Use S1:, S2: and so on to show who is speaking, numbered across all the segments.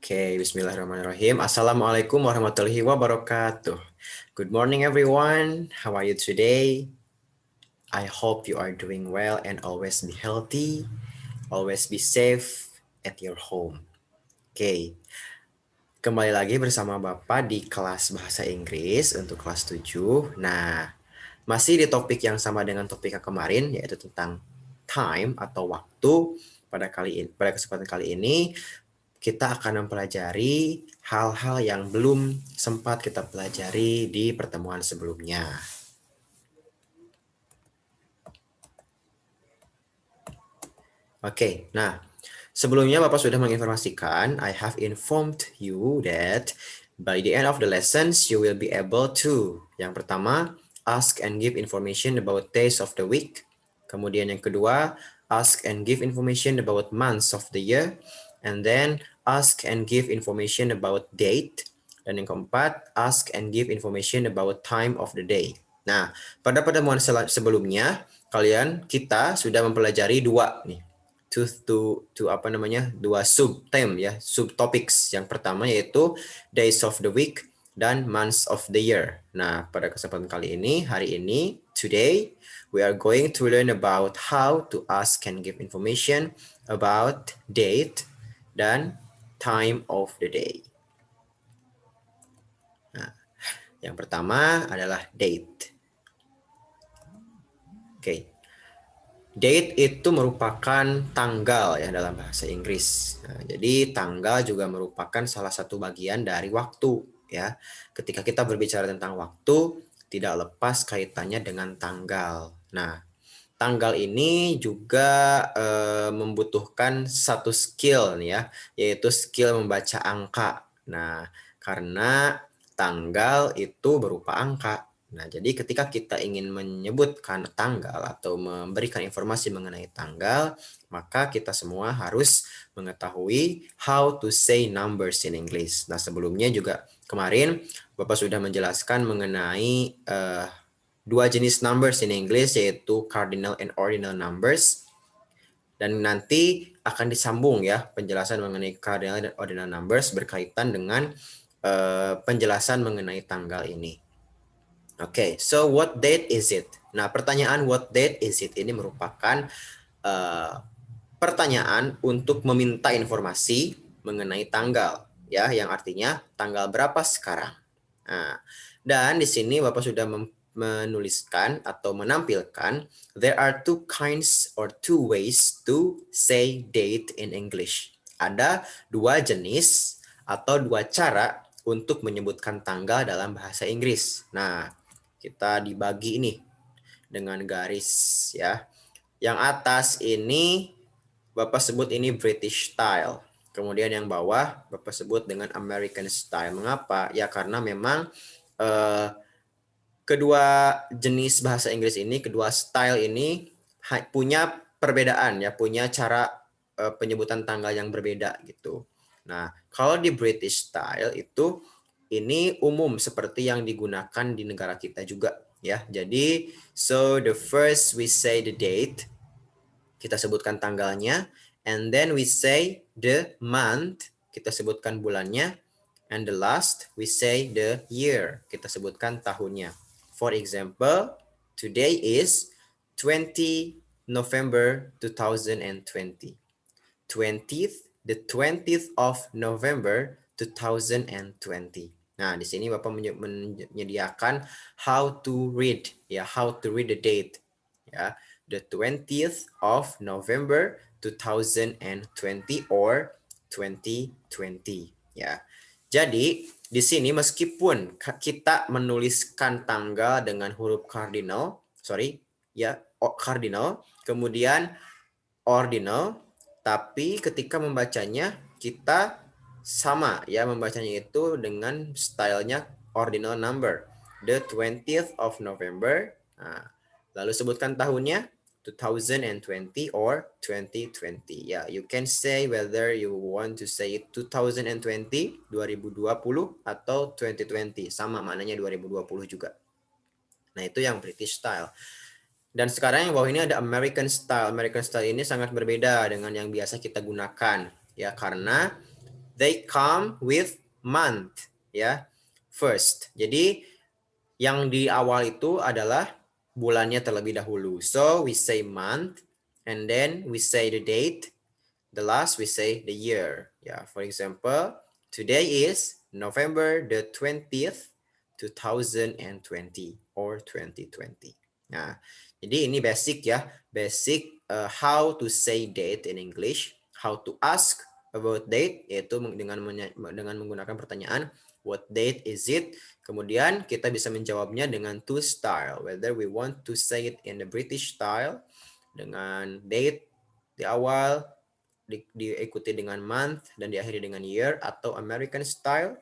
S1: Okay, bismillahirrahmanirrahim. Assalamualaikum warahmatullahi wabarakatuh. Good morning, everyone. How are you today? I hope you are doing well and always be healthy, always be safe at your home. Okay, kembali lagi bersama Bapak di kelas Bahasa Inggris untuk kelas 7. Nah, masih di topik yang sama dengan topik yang kemarin, yaitu tentang time atau waktu. Pada kesempatan kali ini, kita akan mempelajari hal-hal yang belum sempat kita pelajari di pertemuan sebelumnya. Oke, nah sebelumnya Bapak sudah menginformasikan, I have informed you that by the end of the lessons, you will be able to, yang pertama, ask and give information about days of the week. Kemudian yang kedua, ask and give information about months of the year. And then ask and give information about date. Dan yang keempat, ask and give information about time of the day. Nah, pada pertemuan sebelumnya, kita sudah mempelajari dua nih. Dua sub-theme ya, subtopics. Yang pertama yaitu days of the week dan months of the year. Nah, pada kesempatan kali ini, hari ini, today, we are going to learn about how to ask and give information about date dan time of the day. Nah, yang pertama adalah date. Oke. Date itu merupakan tanggal ya dalam bahasa Inggris. Nah, jadi tanggal juga merupakan salah satu bagian dari waktu ya. Ketika kita berbicara tentang waktu, tidak lepas kaitannya dengan tanggal. Nah, tanggal ini juga membutuhkan satu skill nih ya, yaitu skill membaca angka. Nah, karena tanggal itu berupa angka. Nah, jadi ketika kita ingin menyebutkan tanggal atau memberikan informasi mengenai tanggal, maka kita semua harus mengetahui how to say numbers in English. Nah, sebelumnya juga kemarin Bapak sudah menjelaskan mengenai dua jenis numbers in English, yaitu cardinal and ordinal numbers. Dan nanti akan disambung ya penjelasan mengenai cardinal dan ordinal numbers berkaitan dengan penjelasan mengenai tanggal ini. Oke, so what date is it? Nah, pertanyaan what date is it ini merupakan pertanyaan untuk meminta informasi mengenai tanggal, ya, yang artinya tanggal berapa sekarang. Nah, dan di sini Bapak sudah menuliskan atau menampilkan there are two kinds or two ways to say date in English. Ada dua jenis atau dua cara untuk menyebutkan tanggal dalam bahasa Inggris. Nah, kita dibagi ini dengan garis ya. Yang atas ini Bapak sebut ini British style. Kemudian yang bawah Bapak sebut dengan American style. Mengapa? Ya karena memang kedua jenis bahasa Inggris ini, kedua style ini punya perbedaan ya, punya cara penyebutan tanggal yang berbeda gitu. Nah, kalau di British style itu ini umum seperti yang digunakan di negara kita juga ya. Jadi, so the first we say the date, kita sebutkan tanggalnya, and then we say the month, kita sebutkan bulannya, and the last we say the year, kita sebutkan tahunnya. For example, today is 20 November 2020. 20th, the 20th of November 2020. Nah, di sini Bapak menyediakan how to read ya, how to read the date ya. The 20th of November 2020 or 2020 ya. Jadi, di sini meskipun kita menuliskan tanggal dengan huruf cardinal, cardinal, kemudian ordinal, tapi ketika membacanya kita sama ya, membacanya itu dengan stylenya ordinal number, the 20th of November. Nah, lalu sebutkan tahunnya 2020 or 2020. Ya, you can say whether you want to say it 2020, 2020 atau 2020, sama maknanya 2020 juga. Nah, itu yang British style. Dan sekarang yang bawah ini ada American style. American style ini sangat berbeda dengan yang biasa kita gunakan ya, karena they come with month, ya. First. Jadi yang di awal itu adalah bulannya terlebih dahulu. So we say month, and then we say the date. The last we say the year. Yeah, for example, today is November the 20th, 2020 or 2020. Nah, jadi ini basic ya, basic how to say date in English, how to ask about date, yaitu dengan menggunakan pertanyaan what date is it. Kemudian kita bisa menjawabnya dengan two style, whether we want to say it in the British style dengan date di awal, diikuti dengan month dan diakhiri dengan year, atau American style,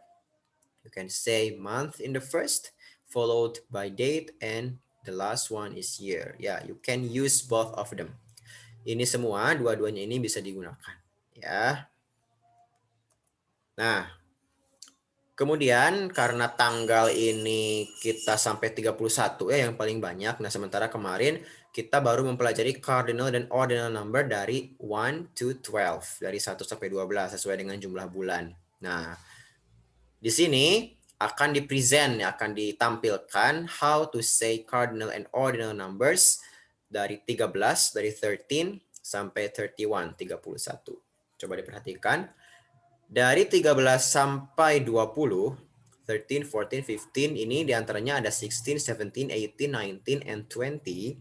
S1: you can say month in the first, followed by date, and the last one is year. Ya, you can use both of them. Ini semua, dua-duanya ini bisa digunakan. Ya. Nah, kemudian karena tanggal ini kita sampai 31 ya yang paling banyak. Nah, sementara kemarin kita baru mempelajari cardinal dan ordinal number dari 1 to 12, dari 1 sampai 12 sesuai dengan jumlah bulan. Nah, di sini akan dipresent, akan ditampilkan how to say cardinal and ordinal numbers dari 13, dari 13 sampai 31, 31. Coba diperhatikan. Dari 13 sampai 20, 13, 14, 15, ini diantaranya ada 16, 17, 18, 19, and 20.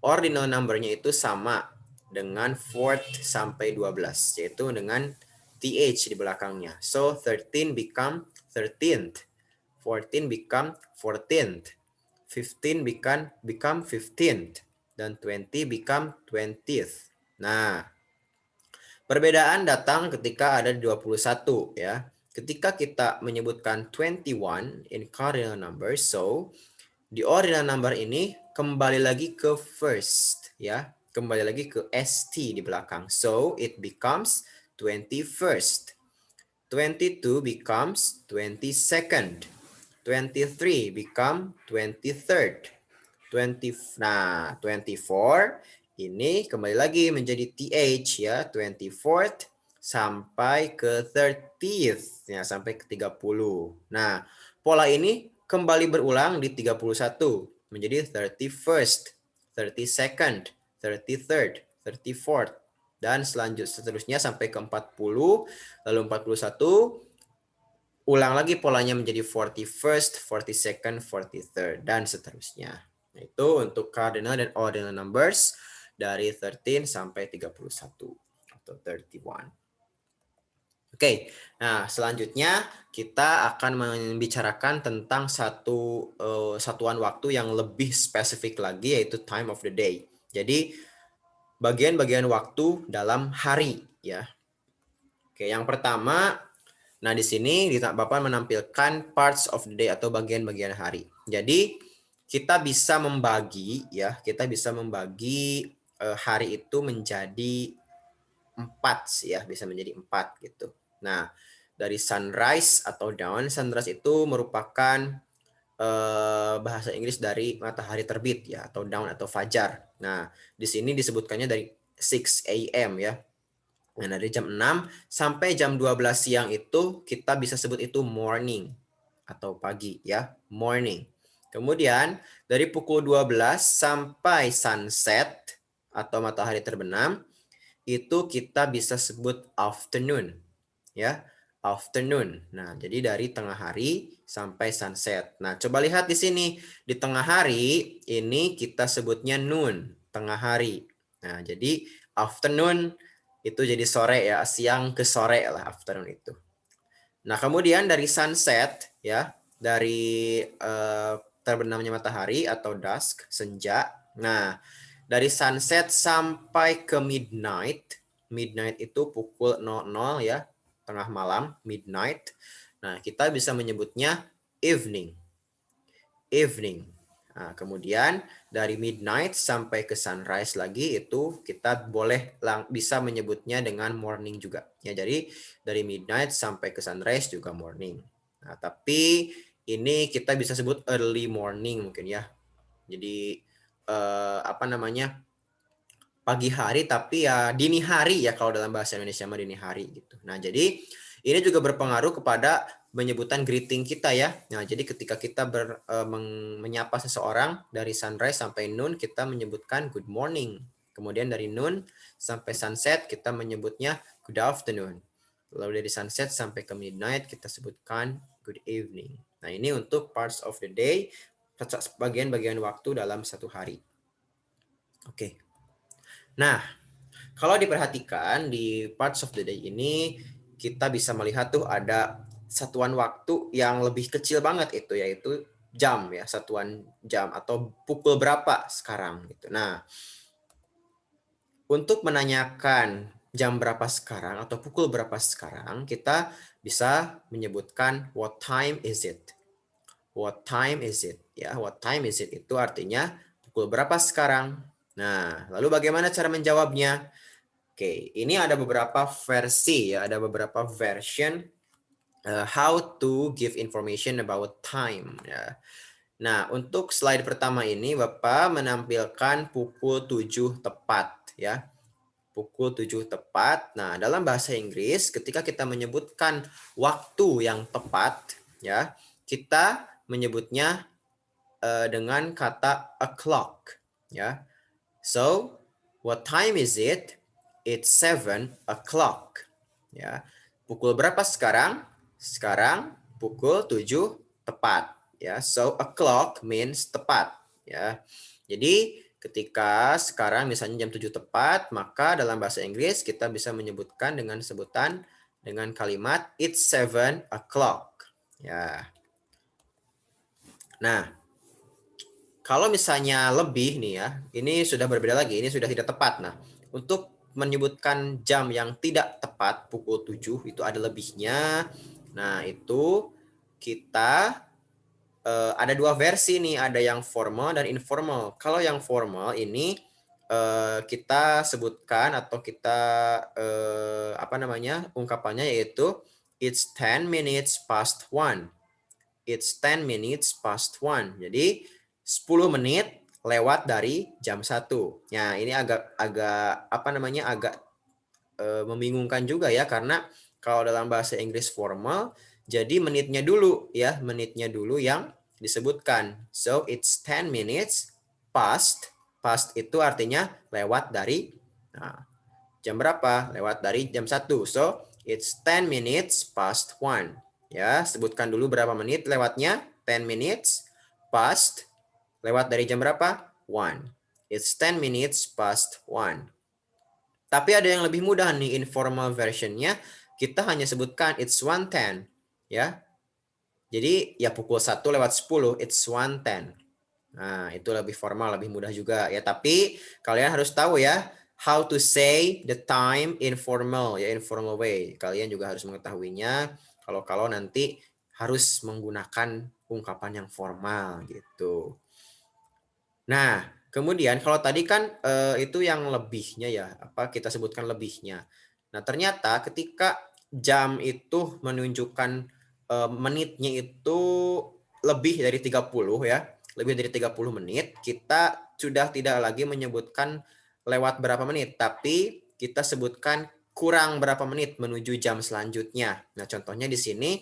S1: Ordinal number-nya itu sama dengan 4 sampai 12, yaitu dengan th di belakangnya. So 13 become 13th, 14 become 14th, 15 become 15th, dan 20 become 20th. Nah, perbedaan datang ketika ada 21 ya. Ketika kita menyebutkan 21 in cardinal number, so di ordinal number ini kembali lagi ke first ya, kembali lagi ke st di belakang. So it becomes 21st. 22 becomes 22nd. 23 become 23rd. 24 ini kembali lagi menjadi th ya, 24th sampai ke 30th ya, sampai ke 30. Nah, pola ini kembali berulang di 31 menjadi 31st, 32nd, 33rd, 34th, dan seterusnya sampai ke 40, lalu 41, ulang lagi polanya menjadi 41st, 42nd, 43rd, dan seterusnya. Itu untuk cardinal dan ordinal numbers dari 13 sampai 31 atau 31. Oke, nah selanjutnya kita akan membicarakan tentang satuan waktu yang lebih spesifik lagi, yaitu time of the day. Jadi bagian-bagian waktu dalam hari ya. Oke, yang pertama, nah di sini Bapak menampilkan parts of the day atau bagian-bagian hari. Jadi kita bisa membagi ya, hari itu menjadi 4 ya, bisa menjadi 4 gitu. Nah, dari sunrise atau dawn, sunrise itu merupakan bahasa Inggris dari matahari terbit ya, atau dawn atau fajar. Nah, di sini disebutkannya dari 6 a.m. ya. Nah, dari jam 6 sampai jam 12 siang itu kita bisa sebut itu morning atau pagi ya, morning. Kemudian dari pukul 12 sampai sunset atau matahari terbenam itu kita bisa sebut afternoon ya, afternoon. Nah, jadi dari tengah hari sampai sunset. Nah, coba lihat di sini di tengah hari ini kita sebutnya noon, tengah hari. Nah, jadi afternoon itu jadi sore ya, siang ke sore lah afternoon itu. Nah, kemudian dari sunset ya, dari terbenamnya matahari atau dusk, senja. Nah, dari sunset sampai ke midnight. Midnight itu pukul 00 ya, tengah malam, midnight. Nah, kita bisa menyebutnya evening. Evening. Nah, kemudian dari midnight sampai ke sunrise lagi itu kita bisa menyebutnya dengan morning juga. Ya, jadi dari midnight sampai ke sunrise juga morning. Nah, tapi ini kita bisa sebut early morning mungkin ya. Jadi pagi hari, tapi ya dini hari ya kalau dalam bahasa Indonesia mah dini hari gitu. Nah, jadi Ini juga berpengaruh kepada penyebutan greeting kita ya. Nah, jadi ketika kita menyapa seseorang dari sunrise sampai noon, kita menyebutkan good morning. Kemudian dari noon sampai sunset, kita menyebutnya good afternoon. Lalu dari sunset sampai ke midnight, kita sebutkan good evening. Nah, ini untuk parts of the day, bagian-bagian waktu dalam satu hari. Oke. Nah, kalau diperhatikan di parts of the day ini, kita bisa melihat tuh ada satuan waktu yang lebih kecil banget itu, yaitu jam ya, satuan jam atau pukul berapa sekarang gitu. Nah, untuk menanyakan jam berapa sekarang atau pukul berapa sekarang, kita bisa menyebutkan what time is it? What time is it? Ya, what time is it itu artinya pukul berapa sekarang? Nah, lalu bagaimana cara menjawabnya? Oke, ini ada beberapa versi ya, ada beberapa version how to give information about time ya. Nah, untuk slide pertama ini Bapak menampilkan pukul 7 tepat ya. Pukul 7 tepat. Nah, dalam bahasa Inggris ketika kita menyebutkan waktu yang tepat ya, kita menyebutnya dengan kata o'clock ya. So, what time is it? It's 7 o'clock. Ya. Pukul berapa sekarang? Sekarang pukul 7 tepat. Ya. So, o'clock means tepat. Ya. Jadi, ketika sekarang misalnya jam 7 tepat, maka dalam bahasa Inggris kita bisa menyebutkan dengan sebutan dengan kalimat it's 7 o'clock. Ya. Nah, kalau misalnya lebih nih ya, ini sudah berbeda lagi, ini sudah tidak tepat. Nah, untuk menyebutkan jam yang tidak tepat pukul 7 itu ada lebihnya. Nah, itu kita ada dua versi nih, ada yang formal dan informal. Kalau yang formal ini kita sebutkan atau kita apa namanya? Ungkapannya yaitu it's 10 minutes past 1. It's 10 minutes past 1. Jadi 10 menit lewat dari jam 1. Nah, ini agak apa namanya? Agak membingungkan juga ya, karena kalau dalam bahasa Inggris formal jadi menitnya dulu ya, menitnya dulu yang disebutkan. So it's 10 minutes past. Past itu artinya lewat dari jam berapa? Lewat dari jam 1. So it's 10 minutes past 1. Ya, sebutkan dulu berapa menit lewatnya. 10 minutes past. Lewat dari jam berapa? 1. It's 10 minutes past 1. Tapi ada yang lebih mudah nih, informal versionnya. Kita hanya sebutkan it's 1:10. Ya. Jadi ya pukul 1 lewat 10, it's 1:10. Nah, itu lebih formal, lebih mudah juga ya. Tapi kalian harus tahu ya, how to say the time informal, ya informal way. Kalian juga harus mengetahuinya kalau nanti harus menggunakan ungkapan yang formal gitu. Nah, kemudian kalau tadi kan itu yang lebihnya ya, apa kita sebutkan lebihnya. Nah, ternyata ketika jam itu menunjukkan menitnya itu lebih dari 30 ya, lebih dari 30 menit, kita sudah tidak lagi menyebutkan lewat berapa menit, tapi kita sebutkan kurang berapa menit menuju jam selanjutnya. Nah, contohnya di sini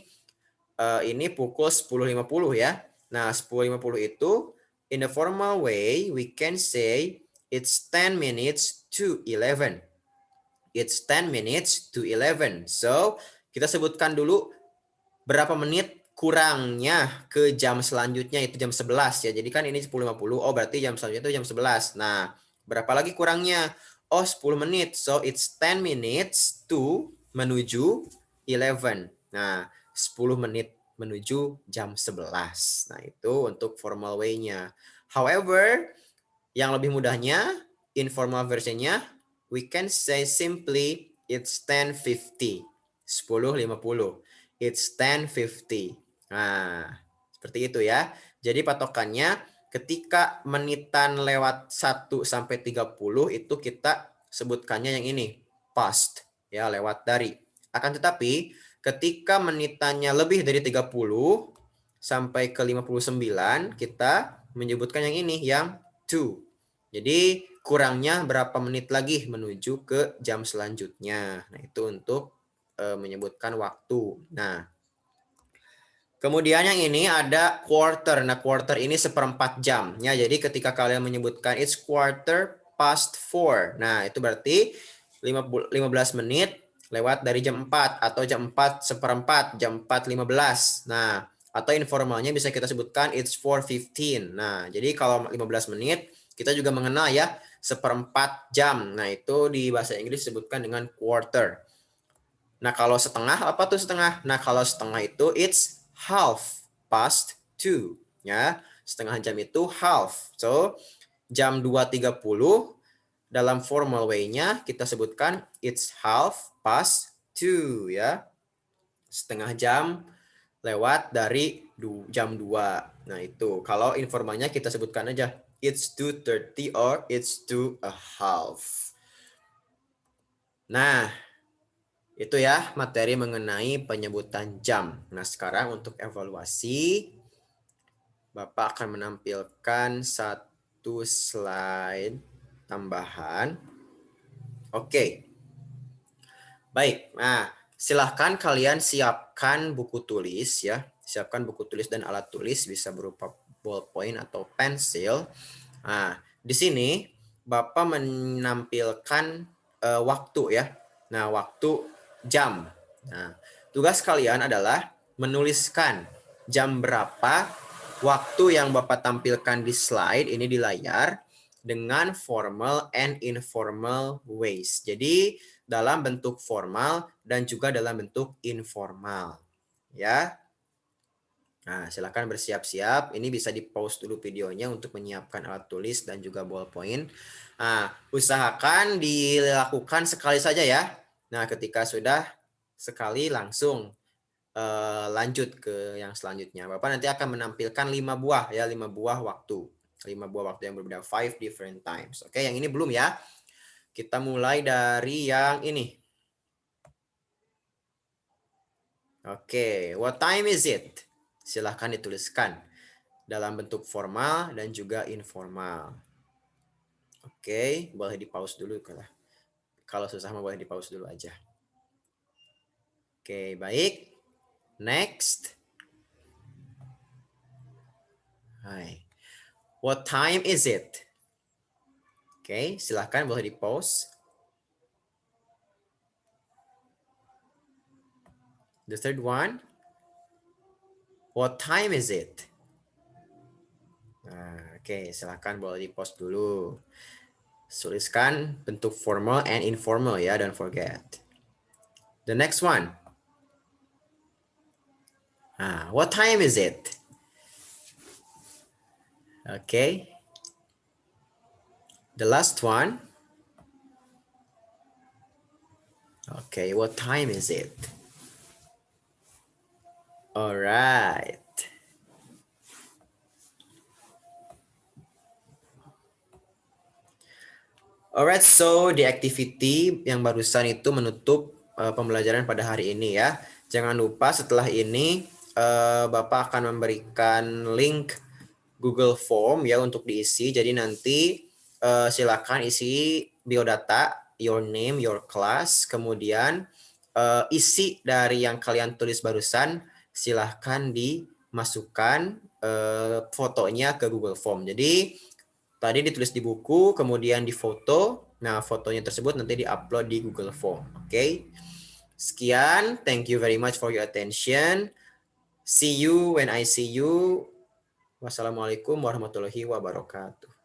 S1: ini pukul 10.50 ya. Nah, 10.50 itu in the formal way we can say it's 10 minutes to 11. It's 10 minutes to 11. So, kita sebutkan dulu berapa menit kurangnya ke jam selanjutnya, itu jam 11 ya. Jadi kan ini 10.50. Oh, berarti jam selanjutnya itu jam 11. Nah, berapa lagi kurangnya? Oh, 10 menit. So, it's 10 minutes to menuju 11. Nah, 10 menit menuju jam 11. Nah, itu untuk formal way-nya. However, yang lebih mudahnya, informal versionnya, we can say simply it's 10:50. 10.50. It's 10:50. Nah, seperti itu ya. Jadi patokannya ketika menitan lewat 1 sampai 30 itu kita sebutkannya yang ini, past ya, lewat dari. Akan tetapi ketika menitannya lebih dari 30 sampai ke 59 kita menyebutkan yang ini, yang to. Jadi kurangnya berapa menit lagi menuju ke jam selanjutnya. Nah, itu untuk menyebutkan waktu. Nah, kemudian yang ini ada quarter. Nah, quarter ini seperempat jam. Ya, jadi ketika kalian menyebutkan it's quarter past 4. Nah, itu berarti 15 menit lewat dari jam 4 atau jam 4 seperempat, jam 4:15. Nah, atau informalnya bisa kita sebutkan it's 4:15. Nah, jadi kalau 15 menit kita juga mengenal ya seperempat jam. Nah, itu di bahasa Inggris disebutkan dengan quarter. Nah, kalau setengah, apa tuh setengah? Nah, kalau setengah itu it's half past 2. Ya, setengah jam itu half. So, jam 2:30 dalam formal way-nya kita sebutkan it's half past 2. Ya, setengah jam lewat dari jam 2. Nah, itu. Kalau informalnya kita sebutkan aja it's 2:30 or it's 2:30. Nah, itu ya materi mengenai penyebutan jam. Nah, sekarang untuk evaluasi, Bapak akan menampilkan satu slide tambahan. Oke. Baik. Nah, silahkan kalian siapkan buku tulis ya. Siapkan buku tulis dan alat tulis bisa berupa ballpoint atau pensil. Nah, di sini Bapak menampilkan waktu ya. Nah, waktu jam. Nah, tugas kalian adalah menuliskan jam berapa waktu yang Bapak tampilkan di slide ini di layar dengan formal and informal ways. Jadi, dalam bentuk formal dan juga dalam bentuk informal. Ya. Nah, silakan bersiap-siap. Ini bisa di-pause dulu videonya untuk menyiapkan alat tulis dan juga ballpoint. Nah, usahakan dilakukan sekali saja ya. Nah, ketika sudah sekali langsung lanjut ke yang selanjutnya. Bapak nanti akan menampilkan 5 buah ya, 5 buah waktu. 5 buah waktu yang berbeda, 5 different times. Oke, yang ini belum ya. Kita mulai dari yang ini. Oke, what time is it? Silahkan dituliskan dalam bentuk formal dan juga informal. Oke, boleh di-pause dulu kalau susah mau boleh di-pause dulu aja. Oke, baik. Next. Hai. What time is it? Oke, silahkan boleh di-pause. The third one. What time is it? Nah, oke, silahkan boleh di-pause dulu. Tuliskan bentuk formal and informal ya, don't forget. The next one. What time is it? Okay. The last one. Okay, what time is it? All right. Alright, so the activity yang barusan itu menutup pembelajaran pada hari ini ya. Jangan lupa setelah ini Bapak akan memberikan link Google Form ya untuk diisi. Jadi nanti silakan isi biodata, your name, your class, kemudian isi dari yang kalian tulis barusan silahkan dimasukkan fotonya ke Google Form. Jadi tadi ditulis di buku, kemudian difoto. Nah, fotonya tersebut nanti diupload di Google Form. Oke. Sekian. Thank you very much for your attention. See you when I see you. Wassalamualaikum warahmatullahi wabarakatuh.